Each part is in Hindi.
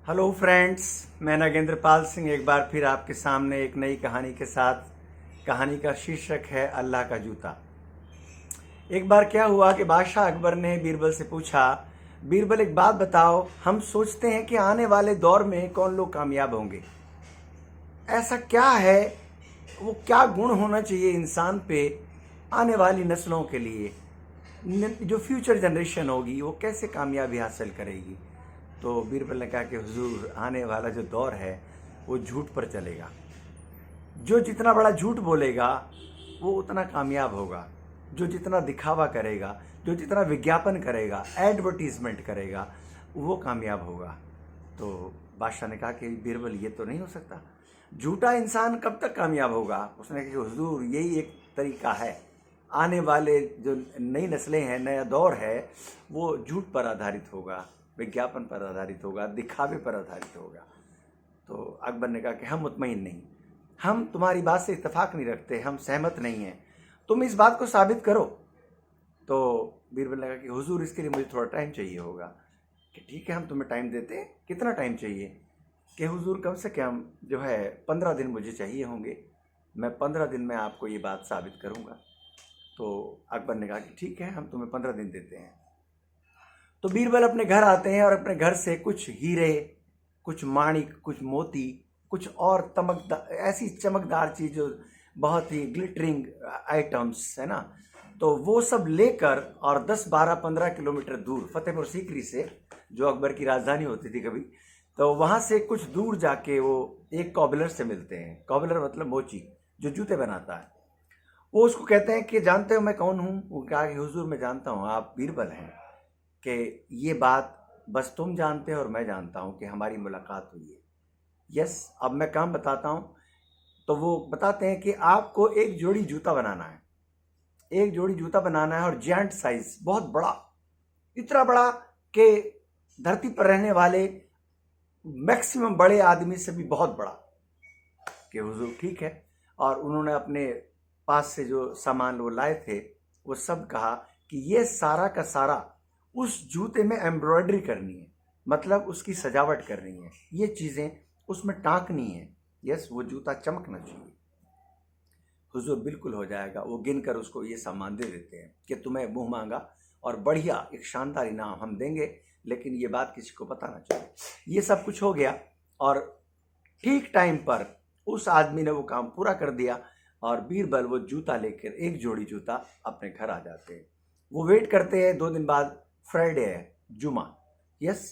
हेलो फ्रेंड्स, मैं नागेंद्र पाल सिंह एक बार फिर आपके सामने एक नई कहानी के साथ। कहानी का शीर्षक है अल्लाह का जूता। एक बार क्या हुआ कि बादशाह अकबर ने बीरबल से पूछा, बीरबल एक बात बताओ, हम सोचते हैं कि आने वाले दौर में कौन लोग कामयाब होंगे। ऐसा क्या है, वो क्या गुण होना चाहिए इंसान पे आने वाली नस्लों के लिए, जो फ्यूचर जनरेशन होगी वो कैसे कामयाबी हासिल करेगी। तो बीरबल ने कहा कि हुजूर, आने वाला जो दौर है वो झूठ पर चलेगा। जो जितना बड़ा झूठ बोलेगा वो उतना कामयाब होगा। जो जितना दिखावा करेगा, जो जितना विज्ञापन करेगा, एडवर्टीजमेंट करेगा, वो कामयाब होगा। तो बादशाह ने कहा कि बीरबल, ये तो नहीं हो सकता, झूठा इंसान कब तक कामयाब होगा। उसने कहा कि हुजूर, यही एक तरीका है। आने वाले जो नई नस्लें हैं, नया दौर है, वो झूठ पर आधारित होगा, विज्ञापन पर आधारित होगा, दिखावे पर आधारित होगा। तो अकबर ने कहा कि हम मुतमईन नहीं, हम तुम्हारी बात से इत्तेफाक नहीं रखते, हम सहमत नहीं हैं, तुम इस बात को साबित करो। तो बीरबल ने कहा कि हुजूर, इसके लिए मुझे थोड़ा टाइम चाहिए होगा। कि ठीक है, हम तुम्हें टाइम देते हैं। कितना टाइम चाहिए? कि हुजूर, कम से कम जो है 15 दिन मुझे चाहिए होंगे, मैं 15 दिन में आपको ये बात साबित करूँगा। तो अकबर ने कहा कि ठीक है, हम तुम्हें 15 दिन देते हैं। तो बीरबल अपने घर आते हैं और अपने घर से कुछ हीरे, कुछ माणिक, कुछ मोती, कुछ और ऐसी चमकदार चीज जो बहुत ही ग्लिटरिंग आइटम्स है ना, तो वो सब लेकर और 10, 12, 15 किलोमीटर दूर फतेहपुर सीकरी से, जो अकबर की राजधानी होती थी कभी, तो वहां से कुछ दूर जाके वो एक कॉबलर से मिलते हैं। कॉबलर मतलब मोची, जो जूते बनाता है। वो उसको कहते हैं कि जानते हो मैं कौन हूँ? वो कहा कि हुजूर, मैं जानता हूँ, आप बीरबल हैं। कि ये बात बस तुम जानते हो और मैं जानता हूँ कि हमारी मुलाकात हुई है। यस, अब मैं काम बताता हूँ। तो वो बताते हैं कि आपको एक जोड़ी जूता बनाना है, एक जोड़ी जूता बनाना है, और जायंट साइज, बहुत बड़ा, इतना बड़ा कि धरती पर रहने वाले मैक्सिमम बड़े आदमी से भी बहुत बड़ा। कि हुजूर ठीक है। और उन्होंने अपने पास से जो सामान वो लाए थे वो सब कहा कि ये सारा का सारा उस जूते में एम्ब्रॉयडरी करनी है, मतलब उसकी सजावट करनी है, ये चीज़ें उसमें टाँकनी है। यस, वो जूता चमकना चाहिए। हुजूर, बिल्कुल हो जाएगा। वो गिनकर उसको ये सामान दे देते हैं कि तुम्हें मुंह मांगा और बढ़िया एक शानदार इनाम हम देंगे, लेकिन ये बात किसी को पता ना चले। ये सब कुछ हो गया और ठीक टाइम पर उस आदमी ने वो काम पूरा कर दिया और बीरबल वो जूता लेकर, एक जोड़ी जूता, अपने घर आ जाते हैं। वो वेट करते हैं। 2 दिन बाद फ्राइडे है, जुमा। यस,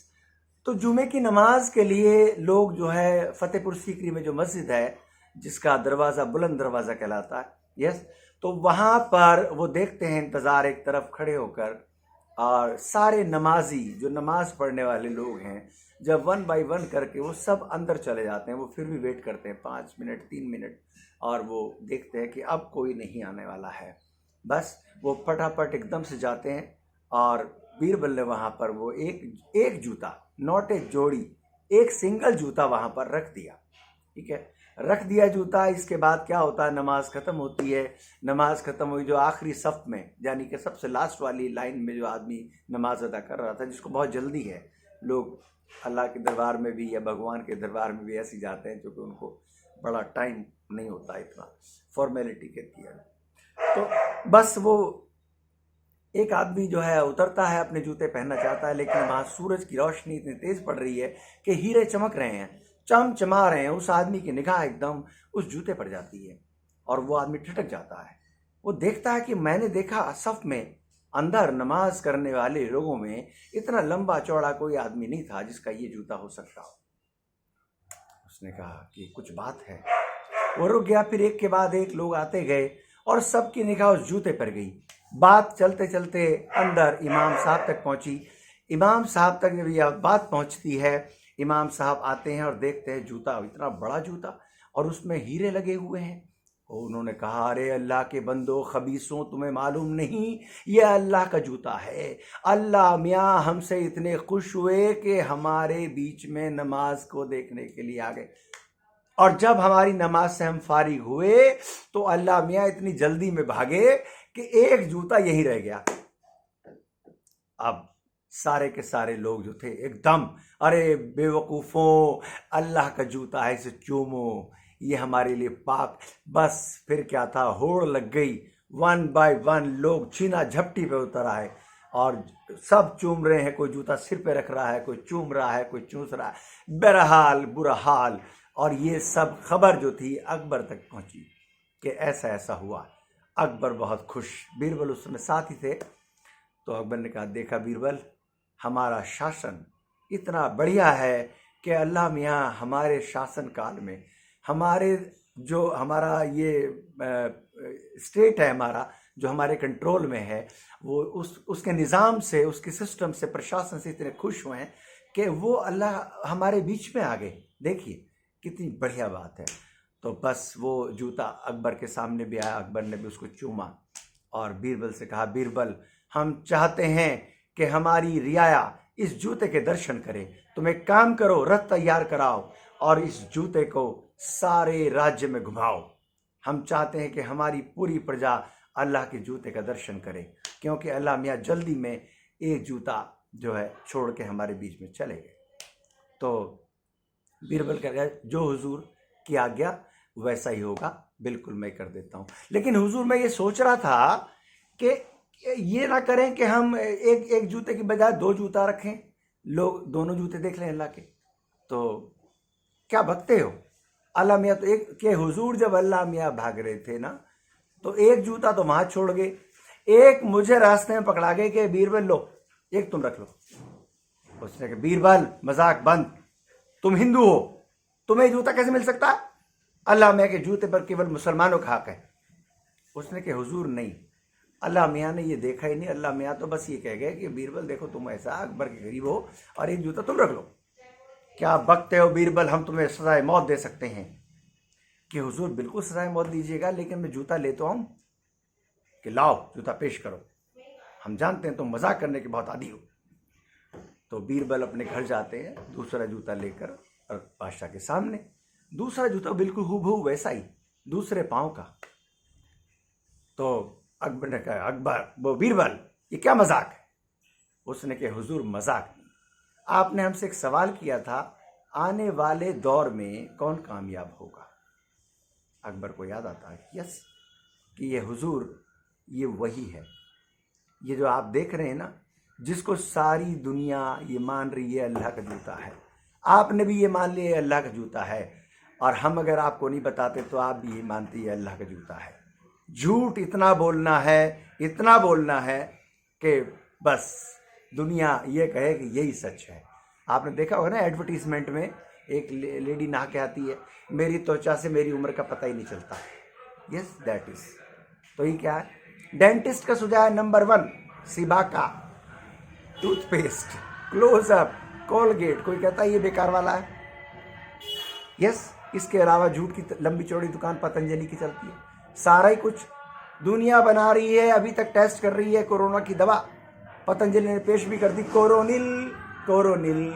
तो जुमे की नमाज के लिए लोग जो है फतेहपुर सीकरी में जो मस्जिद है, जिसका दरवाज़ा बुलंद दरवाज़ा कहलाता है, यस, तो वहाँ पर वो देखते हैं इंतज़ार एक तरफ खड़े होकर, और सारे नमाजी जो नमाज पढ़ने वाले लोग हैं, जब 1 बाय 1 करके वो सब अंदर चले जाते हैं, वो फिर भी वेट करते हैं 5 मिनट, 3 मिनट, और वो देखते हैं कि अब कोई नहीं आने वाला है। बस वो फटाफट एकदम से जाते हैं और बीरबल ने वहाँ पर वो एक जूता, नॉट एक जोड़ी, एक सिंगल जूता वहाँ पर रख दिया। ठीक है, रख दिया जूता। इसके बाद क्या होता है, नमाज ख़त्म होती है। नमाज ख़त्म हुई, जो आखिरी सफ़ में, यानी कि सबसे लास्ट वाली लाइन में जो आदमी नमाज अदा कर रहा था, जिसको बहुत जल्दी है, लोग अल्लाह के दरबार में भी या भगवान के दरबार में भी ऐसे जाते हैं क्योंकि उनको बड़ा टाइम नहीं होता, इतना फॉर्मेलिटी कहती है। तो बस वो एक आदमी जो है उतरता है, अपने जूते पहनना चाहता है, लेकिन वहाँ सूरज की रोशनी इतनी तेज़ पड़ रही है कि हीरे चमक रहे हैं, चमचमा रहे हैं। उस आदमी की निगाह एकदम उस जूते पर जाती है और वो आदमी ठिठक जाता है। वो देखता है कि मैंने देखा सफ़ में अंदर नमाज करने वाले लोगों में इतना लंबा चौड़ा कोई आदमी नहीं था जिसका ये जूता हो सकता हो। उसने कहा कि कुछ बात है। वो रुक गया। फिर एक के बाद एक लोग आते गए और सबकी निगाह उस जूते पर गई। बात चलते चलते अंदर इमाम साहब तक पहुंची। इमाम साहब तक जब यह बात पहुंचती है, इमाम साहब आते हैं और देखते हैं जूता, इतना बड़ा जूता, और उसमें हीरे लगे हुए हैं। उन्होंने कहा, अरे अल्लाह के बंदो खबीसों, तुम्हें मालूम नहीं यह अल्लाह का जूता है। अल्लाह मियाँ हमसे इतने खुश हुए कि हमारे बीच में नमाज को देखने के लिए आ गए, और जब हमारी नमाज से हम फारिग हुए तो अल्लाह मियाँ इतनी जल्दी में भागे कि एक जूता यहीं रह गया। अब सारे के सारे लोग जो थे एकदम, अरे बेवकूफ़ों, अल्लाह का जूता है, इसे चूमो, ये हमारे लिए पाक। बस फिर क्या था, होड़ लग गई, वन बाय वन लोग छीना झपटी पे उतर आए और सब चूम रहे हैं। कोई जूता सिर पे रख रहा है, कोई चूम रहा है, कोई चूस रहा है, बहरहाल बुरा हाल। और ये सब खबर जो थी अकबर तक पहुंची कि ऐसा ऐसा हुआ। अकबर बहुत खुश, बीरबल उस समय साथ ही थे। तो अकबर ने कहा, देखा बीरबल, हमारा शासन इतना बढ़िया है कि अल्लाह मियाँ हमारे शासन काल में हमारे जो हमारा ये स्टेट है, हमारा जो हमारे कंट्रोल में है, वो उसके निज़ाम से, उसके सिस्टम से, प्रशासन से इतने खुश हुए हैं कि वो अल्लाह हमारे बीच में आ गए। देखिए कितनी बढ़िया बात है। तो बस वो जूता अकबर के सामने भी आया, अकबर ने भी उसको चूमा और बीरबल से कहा, बीरबल, हम चाहते हैं कि हमारी रियाया इस जूते के दर्शन करे। तुम एक काम करो, रथ तैयार कराओ और इस जूते को सारे राज्य में घुमाओ। हम चाहते हैं कि हमारी पूरी प्रजा अल्लाह के जूते का दर्शन करे, क्योंकि अल्लाह मियाँ जल्दी में एक जूता जो है छोड़ के हमारे बीच में चले गए। तो बीरबल कह गया, जो हुजूर की आज्ञा वैसा ही होगा, बिल्कुल मैं कर देता हूँ। लेकिन हुजूर, मैं ये सोच रहा था कि ये ना करें कि हम एक जूते की बजाय 2 जूता रखें, लोग दोनों जूते देख लें अल्लाह के। तो क्या बकते हो, अल्लाह मियाँ तो एक के हुजूर जब अल्लाह मियाँ भाग रहे थे ना, तो एक जूता तो वहां छोड़ गए, एक मुझे रास्ते में पकड़ा गए कि बीरबल लो, एक तुम रख लो। उसने कहा, बीरबल मजाक बंद, तुम हिंदू हो, तुम्हें जूता कैसे मिल सकता है? अल्लाह मियाँ के जूते पर केवल मुसलमानों का हक है। उसने कहा, हुजूर नहीं, अल्लाह मियाँ ने ये देखा ही नहीं। अल्लाह मियाँ तो बस ये कह गए कि बीरबल देखो, तुम ऐसा अकबर के करीब हो और एक जूता तुम रख लो। क्या बकते हो बीरबल, हम तुम्हें सजाए मौत दे सकते हैं। कि हुजूर बिल्कुल सजाए मौत दीजिएगा, लेकिन मैं जूता ले तो आऊं। कि लाओ जूता पेश करो, हम जानते हैं तुम मजाक करने के बहुत आदी हो। तो बीरबल अपने घर जाते हैं दूसरा जूता लेकर और बादशाह के सामने, दूसरा जूता बिल्कुल हूबहू वैसा ही, दूसरे पांव का। तो अकबर ने कहा, अकबर वो बीरबल, ये क्या मजाक है? उसने कहा, हुजूर मजाक नहीं, आपने हमसे एक सवाल किया था, आने वाले दौर में कौन कामयाब होगा। अकबर को याद आता है, यस, कि ये हुजूर ये वही है, ये जो आप देख रहे हैं ना, जिसको सारी दुनिया ये मान रही है अल्लाह का जूता है। आपने भी ये मान लिया अल्लाह का जूता है, और हम अगर आपको नहीं बताते तो आप भी ये मानती है अल्लाह का जूता है। झूठ इतना बोलना है, इतना बोलना है कि बस दुनिया ये कहे कि यही सच है। आपने देखा होगा ना एडवर्टीजमेंट में एक लेडी नहा के आती है, मेरी त्वचा से मेरी उम्र का पता ही नहीं चलता। Yes that is. तो ये क्या है, डेंटिस्ट का सुझाव number 1 Cibaca toothpaste, Closeup, Colgate, कोई कहता है ये बेकार वाला है। यस, इसके अलावा झूठ की लंबी चौड़ी दुकान पतंजलि की चलती है। सारा ही कुछ दुनिया बना रही है, अभी तक टेस्ट कर रही है कोरोना की दवा, पतंजलि ने पेश भी कर दी, कोरोनिल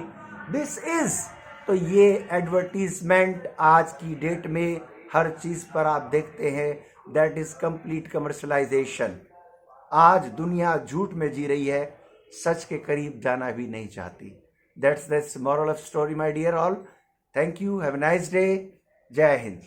दिस इज। तो ये एडवर्टीजमेंट आज की डेट में हर चीज पर आप देखते हैं, दैट इज कंप्लीट कमर्शलाइजेशन। आज दुनिया झूठ में जी रही है, सच के करीब जाना भी नहीं चाहती। That's moral of story my dear all. Thank you, have a nice day, जय हिंद।